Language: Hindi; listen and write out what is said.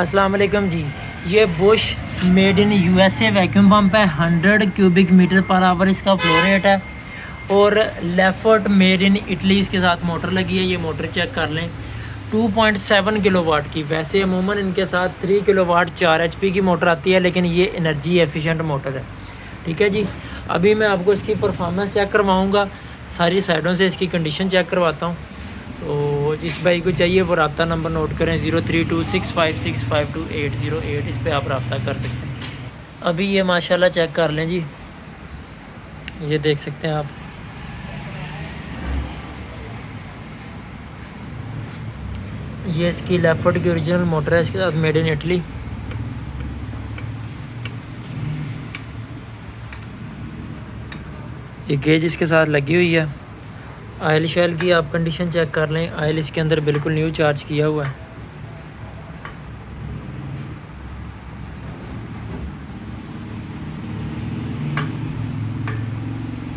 अस्सलाम वालेकुम जी। ये Bush made in USA vacuum pump है। 100 क्यूबिक मीटर पर आवर इसका फ्लो रेट है और लेफर्ट मेड इन इटली इसके साथ मोटर लगी है। ये मोटर चेक कर लें, 2.7 किलोवाट की। वैसे अमूमन इनके साथ 3 किलोवाट 4 एचपी की मोटर आती है, लेकिन ये एनर्जी एफिशिएंट मोटर है। ठीक है जी। अभी मैं आपको इसकी परफॉर्मेंस चेक करवाऊँगा, सारी साइडों से इसकी कंडीशन चेक करवाता हूँ। तो जिस भाई को चाहिए वो रब्ता नंबर नोट करें, 0326565280 इस पर आप रब्ता कर सकते हैं। अभी ये माशाल्लाह चेक कर लें जी, ये देख सकते हैं आप। ये इसकी लेफ्ट की ओरिजिनल मोटर है, इसके साथ मेड इन इटली। ये गेज इसके साथ लगी हुई है। आयल शेल की आप कंडीशन चेक कर लें, आयल इसके अंदर बिल्कुल न्यू चार्ज किया हुआ है।